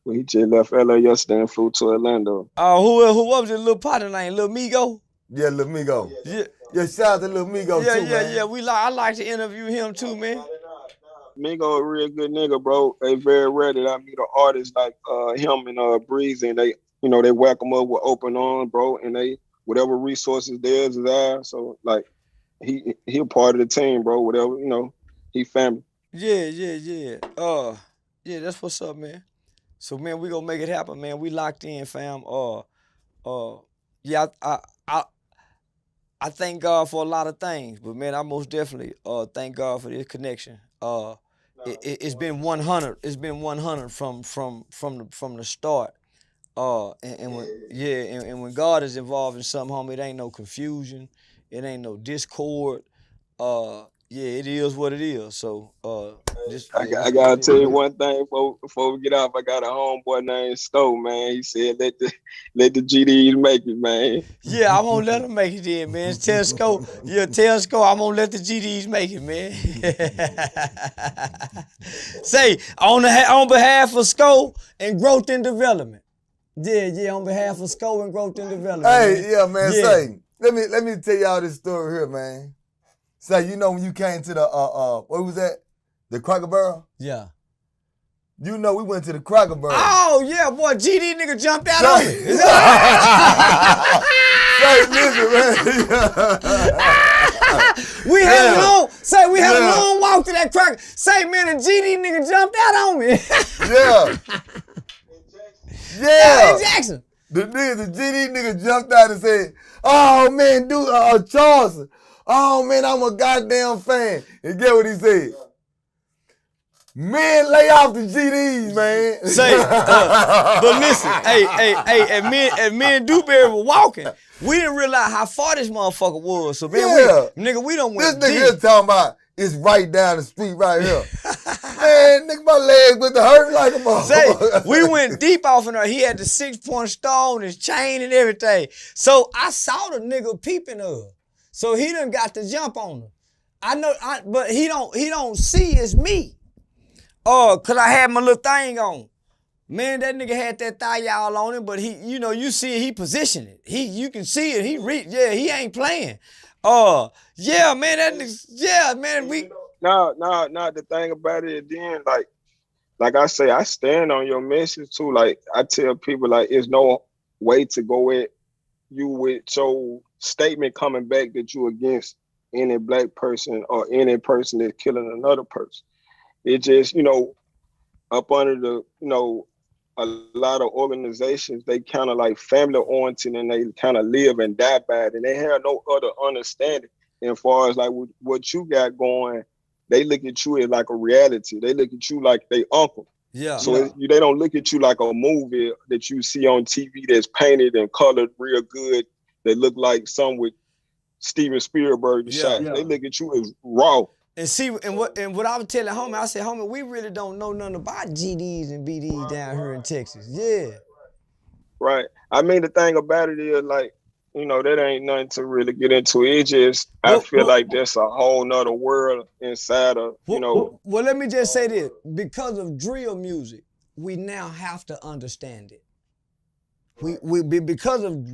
He just left LA yesterday and flew to Orlando. Oh, who was his little partner name? Lil Migo? Yeah, Lil Migo. Yeah, shout out to Lil Migo too, man. Yeah. I like to interview him too, man. Migo a real good nigga, bro. It's very rare that I meet an artist like him and Breezy, and they welcome up with open arms, bro, and they whatever resources theirs is ours. So like he a part of the team, bro. Whatever, he family. Yeah. Yeah, that's what's up, man. So man, we gonna make it happen, man. We locked in, fam. Yeah, I thank God for a lot of things, but man, I most definitely thank God for this connection. It's been 100. It's been 100 from the start. And when God is involved in something, homie, it ain't no confusion. It ain't no discord. It is what it is. So I gotta tell you one thing before we get off. I got a homeboy named Stowe, man. He said let the GDs make it, man. Yeah, I won't let them make it then, man. Tell Sco I'm gonna let the GDs make it, man. Say on behalf of Sco and growth and development. Yeah, on behalf of Sco and growth and development. Hey, man. Yeah. Say, let me tell y'all this story here, man. Say, when you came to the what was that? The Cracker Barrel? Yeah. We went to the Cracker Barrel. Oh yeah, boy, GD nigga jumped out on me. Say, listen, man. We had a long walk to that Cracker. Say, man, the GD nigga jumped out on me. Yeah. In Jackson. The GD nigga jumped out and said, "Oh man, dude, Charleston. Oh man, I'm a goddamn fan." And get what he said? Man, lay off the GDs, man. But listen, as me and Dewberry were walking, we didn't realize how far this motherfucker was. So man, we don't went This nigga deep. here talking about it's right down the street right here. Man, nigga, my legs went to hurt like a motherfucker. Say, we went deep off in there. He had the 6-point star on his chain and everything. So I saw the nigga peeping her. So he done got the jump on her. But he don't see it's me. Cause I had my little thing on. Man, that nigga had that thigh all on him, but you see it, he positioned it. You can see it, he ain't playing. Yeah, man, that nigga, man, we. No, the thing about it then, like I say, I stand on your message too. Like I tell people, like, there's no way to go at you with your statement coming back that you against any black person or any person that's killing another person. It just, up under the, a lot of organizations, they kind of like family oriented and they kind of live and die by it. And they have no other understanding. And as far as like what you got going, they look at you as like a reality. They look at you like they uncle. Yeah. So they don't look at you like a movie that you see on TV that's painted and colored real good. They look like some with Steven Spielberg shot. They look at you as raw. And see, and what I was telling homie, I said, homie, we really don't know nothing about GDs and BDs down here in Texas. Yeah. Right. I mean, the thing about it is, like, that ain't nothing to really get into. It just, I feel like there's a whole nother world inside of, Well, let me just say this. Because of drill music, we now have to understand it. Because of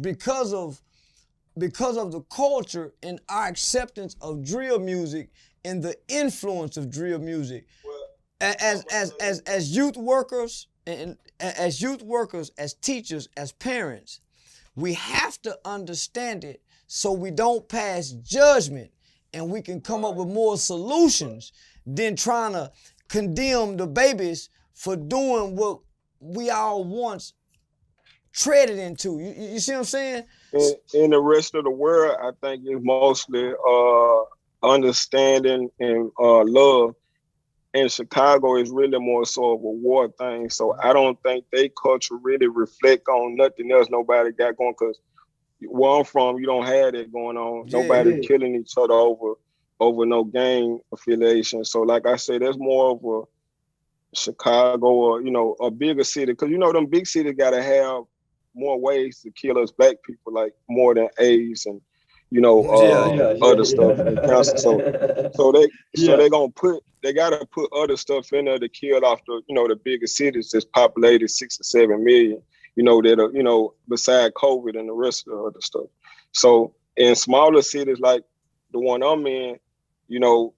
the culture and our acceptance of drill music and the influence of drill music, as youth workers and as teachers, as parents, we have to understand it so we don't pass judgment and we can come up with more solutions than trying to condemn the babies for doing what we all once treaded into. You see what I'm saying? In the rest of the world, I think it's mostly understanding and love. In Chicago is really more so of a war thing. So I don't think they culture really reflect on nothing else nobody got going, because where I'm from, you don't have that going on. Yeah. Nobody killing each other over no gang affiliation. So like I say, that's more of a Chicago or, you know, a bigger city. Cause you know, them big cities gotta have more ways to kill us black people, like more than AIDS and, you know, other stuff and cancer. So they gotta put other stuff in there to kill off the, you know, the bigger cities that's populated 6 or 7 million, you know, that are, you know, beside COVID and the rest of the other stuff. So in smaller cities like the one I'm in, you know,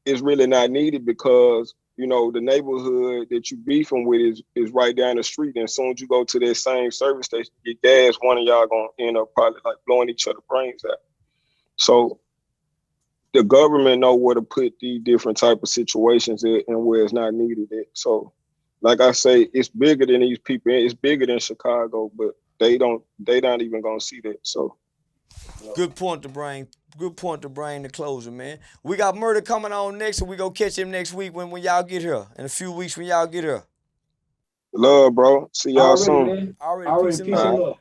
it's really not needed because, you know, the neighborhood that you beefing with is right down the street. And as soon as you go to that same service station, get gas, one of y'all gonna end up probably like blowing each other brains out. So the government know where to put these different type of situations at and where it's not needed at. So like I say, it's bigger than these people. It's bigger than Chicago, but they not even gonna see that. So Good point to bring. Good point to bring the closer, man. We got Murder coming on next, and we go catch him next week when y'all get here. In a few weeks when y'all get here. love, bro. See y'all soon. Already, peace and love.